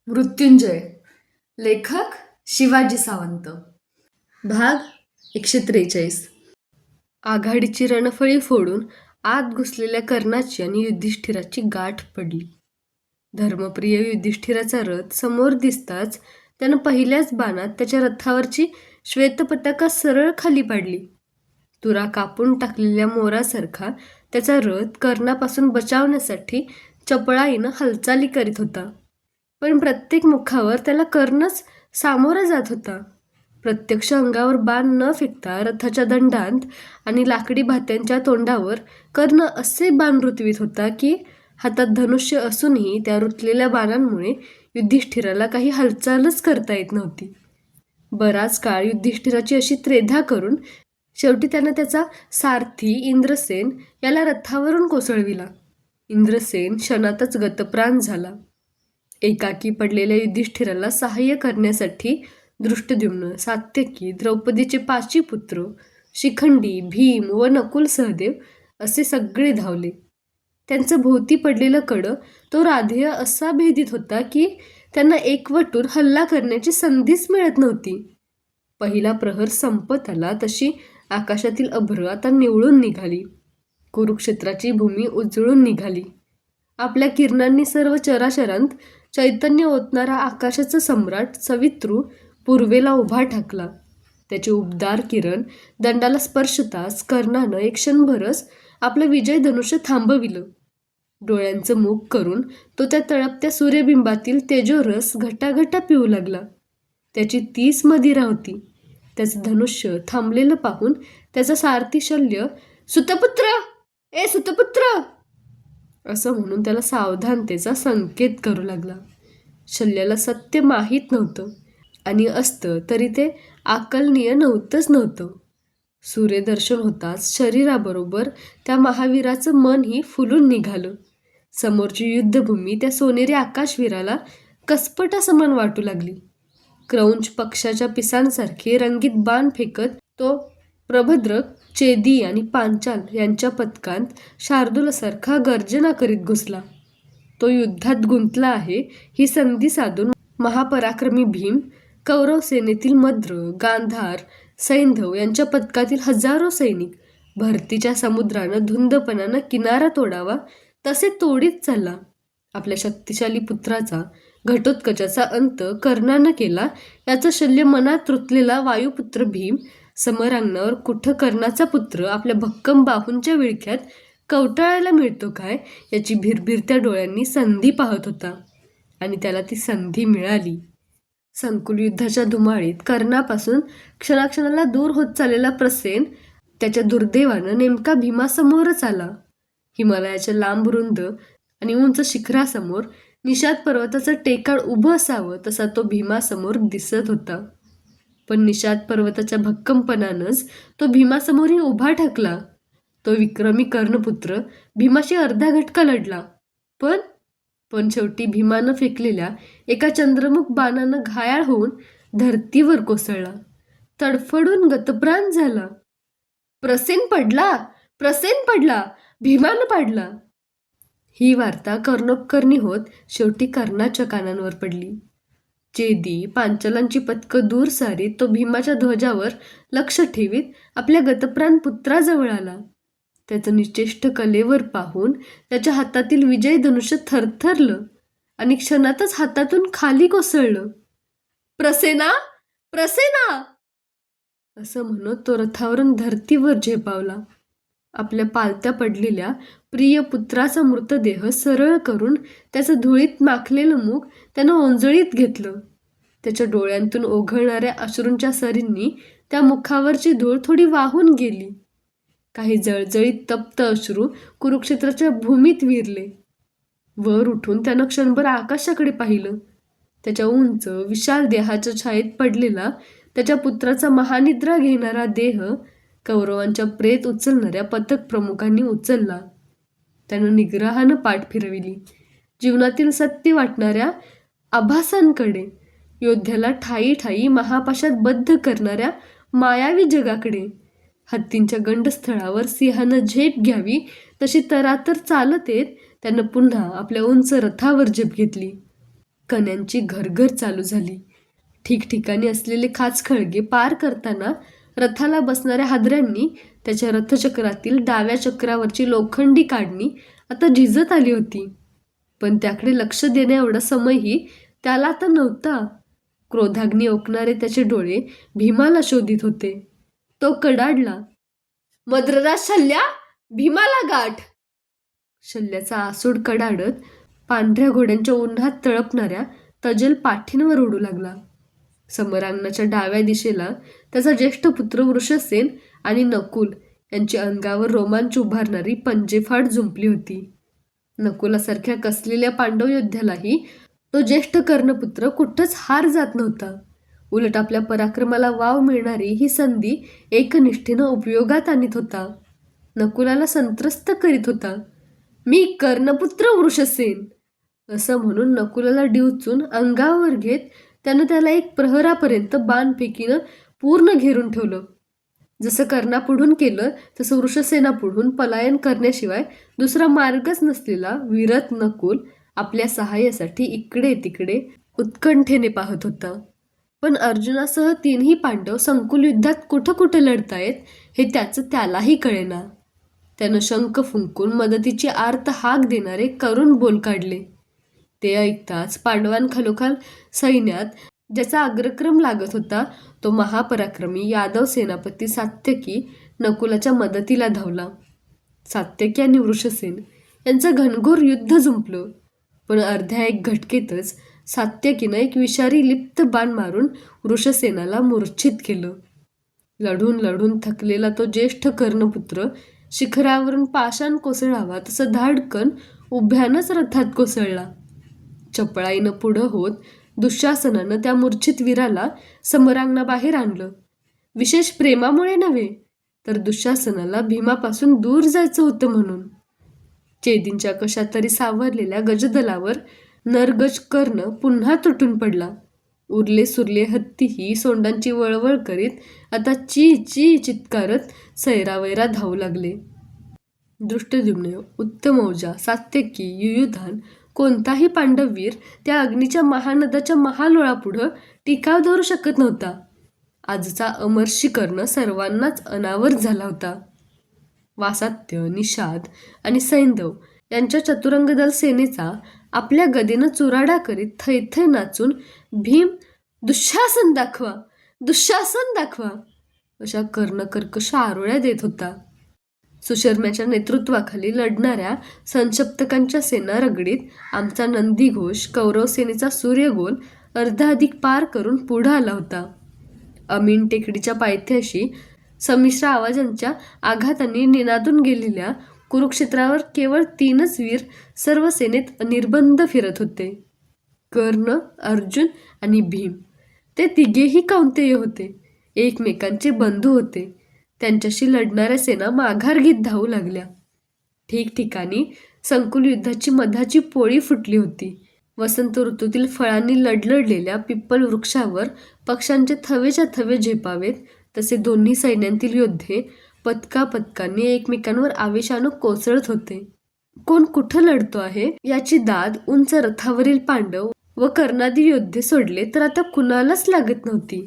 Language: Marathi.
मृत्युंजय. लेखक शिवाजी सावंत. भाग 143. आघाडीची रणफळी फोडून आत घुसलेल्या कर्णाची आणि युधिष्ठिराची गाठ पडली. धर्मप्रिय युधिष्ठिराचा रथ समोर दिसताच त्यानं पहिल्याच बाणात त्याच्या रथावरची श्वेतपताका सरळ खाली पाडली. तुरा कापून टाकलेल्या मोरासारखा त्याचा रथ कर्णापासून बचावण्यासाठी चपळाईनं हालचाली करीत होता. पण प्रत्येक मुखावर त्याला कर्णच सामोरा जात होता. प्रत्यक्ष अंगावर बाण न फेकता रथाच्या दंडांत आणि लाकडी भात्यांच्या तोंडावर कर्ण असे बाण रुतवीत होता की हातात धनुष्य असूनही त्या रुतलेल्या बाणांमुळे युधिष्ठिराला काही हालचालच करता येत नव्हती. बराच काळ युधिष्ठिराची अशी त्रेधा करून शेवटी त्यानं त्याचा सारथी इंद्रसेन याला रथावरून कोसळविला. इंद्रसेन क्षणातच गतप्राण झाला. एकाकी पडलेल्या युधिष्ठिराला सहाय्य करण्यासाठी दृष्टद्युम्न, सात्यकी, द्रौपदीचे 5 पुत्र, शिखंडी, भीम व नकुल सहदेव असे सगळे धावले. त्यांचं भोवती पडलेलं कडं तो राधेय असा भेदीत होता की त्यांना एकवटून हल्ला करण्याची संधीच मिळत नव्हती. पहिला प्रहर संपत आला तशी आकाशातील अभ्र आता निवळून निघाली. कुरुक्षेत्राची भूमी उजळून निघाली. आपल्या किरणांनी सर्व चराचरांत चैतन्य ओतणारा आकाशाचा सम्राट सवितृ पूर्वेला उभा ठाकला. त्याचे उबदार किरण दंडाला स्पर्शताच कर्णानं एक क्षणभरच आपलं विजय धनुष्य थांबविलं. डोळ्यांचं मूक करून तो त्या तळपत्या सूर्यबिंबातील तेजोरस घटाघटा पिऊ लागला. त्याची 30 मदिरा होती. त्याचं धनुष्य थांबलेलं पाहून त्याचा सारथी शल्य सुतपुत्र, ए सुतपुत्र असं म्हणून त्याला सावधानतेचा संकेत करू लागला. शल्याला सत्य माहीत नव्हतं आणि असतं तरी ते आकलनीय नव्हतं. सूर्यदर्शन होताच शरीराबरोबर त्या महावीराचं मनही फुलून निघालं. समोरची युद्धभूमी त्या सोनेरी आकाशवीराला कसपटा समान वाटू लागली. क्रौंच पक्षाच्या पिसांसारखे रंगीत बाण फेकत तो प्रभद्रक, चेदी आणि पांचाल यांच्या पथकांत शार्दूलसारखा गर्जना करीत घुसला. तो युद्धात गुंतला आहे ही संधी साधून महापराक्रमी भीम कौरव सेनेतील मद्र, गांधार, सैंधव यांच्या पथकातील हजारो सैनिक भरतीच्या समुद्रानं धुंदपणानं किनारा तोडावा तसे तोडीत चालला. आपल्या शक्तिशाली पुत्राचा घटोत्कचाचा अंत कर्णानं केला याचं शल्य मनात रुतलेला वायुपुत्र भीम समरांगणावर कुठं कर्णाचा पुत्र आपल्या भक्कम बाहूंच्या विळख्यात कवटाळायला मिळतो काय याची भिरभिरत्या डोळ्यांनी संधी पाहत होता. आणि त्याला ती संधी मिळाली. संकुल युद्धाच्या धुमाळीत कर्णापासून क्षणाक्षणाला दूर होत चाललेला प्रसेन त्याच्या दुर्दैवानं नेमका भीमासमोरच आला. हिमालयाच्या लांब रुंद आणि उंच शिखरासमोर निषाद पर्वताचं टेकाड उभं असावं तसा तो भीमासमोर दिसत होता. पण निषाद पर्वताच्या भक्कमपणानंच तो भीमासमोरही उभा ठाकला. तो विक्रमी कर्णपुत्र भीमाशी अर्धा घटका लढला. पण शेवटी भीमानं फेकलेल्या एका चंद्रमुख बाणानं घायाळ होऊन धरतीवर कोसळला. तडफडून गतप्राण झाला. प्रसेन पडला, भीमानं पाडला. ही वार्ता कर्णोपकर्णी होत शेवटी कर्णाच्या कानांवर पडली. चेदी, पांचालांची पथकं दूर सारीत तो भीमाच्या ध्वजावर लक्ष ठेवीत आपल्या गतप्राण पुत्राजवळ आला. त्याचं निश्चेष्ट कलेवर पाहून त्याच्या हातातील विजय धनुष्य थरथरलं आणि क्षणातच हातातून खाली कोसळलं. प्रसेना असं म्हणत तो रथावरून धरतीवर झेपावला. आपल्या पालत्या पडलेल्या प्रिय पुत्राचा मृतदेह सरळ करून त्याचं धुळीत माखलेलं मुख त्यानं ओंजळीत घेतलं. त्याच्या डोळ्यांतून ओघळणाऱ्या अश्रूंच्या सरींनी त्या मुखावरची धूळ थोडी वाहून गेली. काही जळजळीत तप्त अश्रू कुरुक्षेत्राच्या भूमीत विरले. वर उठून त्यानं क्षणभर आकाशाकडे पाहिलं. त्याच्या उंच विशाल देहाच्या छायेत पडलेला त्याच्या पुत्राचा महानिद्रा घेणारा देह कौरवांच्या प्रेत उचलणाऱ्या पथक प्रमुखांनी उचलला. त्यानं निग्रहानं पाठ फिरविली. जीवनातील सत्य वाटणाऱ्या आभासांकडे, योद्ध्याला ठायी ठायी महापाशात बद्ध करणाऱ्या मायावी जगाकडे. हत्तींच्या गंडस्थळावर सिंहानं झेप घ्यावी तशी तरातर चालत येत त्यानं पुन्हा आपल्या उंच रथावर झेप घेतली. कण्यांची घरघर चालू झाली. ठिकठिकाणी असलेले खाचखळगे पार करताना रथाला बसणाऱ्या हादऱ्यांनी त्याच्या रथचक्रातील डाव्या चक्रावरची लोखंडी काढणी आता झिजत आली होती. पण त्याकडे लक्ष देण्या एवढा समयही त्याला आता नव्हता. क्रोधाग्नी ओकणारे त्याचे डोळे भीमाला शोधित होते. तो कडाडला, मद्रराज शल्या, भीमाला गाठ. शल्याचा आसूड कडाडत पांढऱ्या घोड्यांच्या उन्हात तळपणाऱ्या तजेल पाठींवर ओढू लागला. समरांगणाच्या डाव्या दिशेला त्याचा ज्येष्ठ पुत्र वृषसेन आणि नकुल यांची अंगावर रोमांच उभारणारी पंजेफाट जुंपली होती. नकुलासारख्या कसलेल्या पांडव योद्ध्यालाही तो ज्येष्ठ कर्णपुत्र कुठंच हार जात नव्हता. उलट आपल्या पराक्रमाला वाव मिळणारी ही संधी एकनिष्ठेनं उपयोगात आणत होता. नकुलाला संत्रस्त करीत होता. मी कर्णपुत्र वृषसेन असं म्हणून नकुलाला डिवचून अंगावर घेत त्यानं त्याला एक प्रहरापर्यंत बाणफेकीनं पूर्ण घेरून ठेवलं. जसं कर्णापुढून केलं तसं वृषसेनापुढून पलायन करण्याशिवाय दुसरा मार्गच नसलेला विरत नकुल आपल्या सहाय्यासाठी इकडे तिकडे उत्कंठेने पाहत होता. पण अर्जुनासह तीनही पांडव संकुल युद्धात कुठं कुठं लढतायत हे त्याचं त्यालाही कळेना. त्यानं शंख फुंकून मदतीची आर्त हाक देणारे करून बोल काढले. ते ऐकताच पांडवांखालोखाल सैन्यात ज्याचा अग्रक्रम लागत होता तो महापराक्रमी यादव सेनापती सात्यकी नकुलाच्या मदतीला धावला. सात्यकी आणि वृषसेन यांचं घनघोर युद्ध जुंपलं. पण अर्ध्या एक घटकेतच सात्यकीनं एक विषारी लिप्त बाण मारून वृषसेनाला मूर्छित केलं. लढून लढून थकलेला तो ज्येष्ठ कर्णपुत्र शिखरावरून पाषाण कोसळावा तसं धाडकन उभ्यानंच रथात कोसळला. चपळाईनं पुढं होत दुःशासनानं त्या मूर्छित वीराला समरांगणाबाहेर आणलं. विशेष प्रेमामुळे नव्हे, तर दुःशासनाला भीमापासून दूर जायचं होतं म्हणून. चेदींच्या कशात तरी सावरलेल्या गजदलावर नरगज कर्ण पुन्हा तुटून पडला. उरले सुरले हत्तीही सोंडांची वळवळ करीत आता ची ची चित्कारत सैरावैरा धावू लागले. दृष्टद्युम्न, उत्तमौजा, सात्यकी, युयुधान कोणताही पांडववीर त्या अग्नीच्या महानदाच्या महालोळापुढं टिकाव धरू शकत नव्हता. आजचा अमर्षी कर्ण सर्वांनाच अनावर झाला होता. वासात्य, निषाद आणि सैंधव यांच्या चतुरंगदल सेनेचा आपल्या गदेनं चुराडा करीत थैथै नाचून भीम दुःशासन दाखवा, दुःशासन दाखवा अशा कर्णकर्कश आरोळ्या देत होता. सुशर्म्याच्या नेतृत्वाखाली लढणाऱ्या संशप्तकांच्या सेना रगडीत आमचा नंदीघोष कौरव सेनेचा सूर्यगोल अर्धाधिक पार करून पुढं आला होता. अमीन टेकडीच्या पायथ्याशी संमिश्र आवाजांच्या आघातांनी निनादून गेलेल्या कुरुक्षेत्रावर केवळ 3च वीर सर्व सेनेत निर्बंध फिरत होते. कर्ण, अर्जुन आणि भीम. ते तिघेही कौंतेय होते, एकमेकांचे बंधू होते. त्यांच्याशी लढणाऱ्या सेना माघार घेत धावू लागल्या. ठिकठिकाणी संकुल युद्धाची मधाची पोळी फुटली होती. वसंत ऋतूतील फळांनी लढलढलेल्या पिप्पल वृक्षावर पक्ष्यांचे थवेच्या थवे झेपावेत तसे दोन्ही सैन्यांतील योद्धे पदकापदकांनी एकमेकांवर आवेशानं कोसळत होते. कोण कुठं लढतो आहे याची दाद उंच रथावरील पांडव व कर्णादी योद्धे सोडले तर आता कुणालाच लागत नव्हती.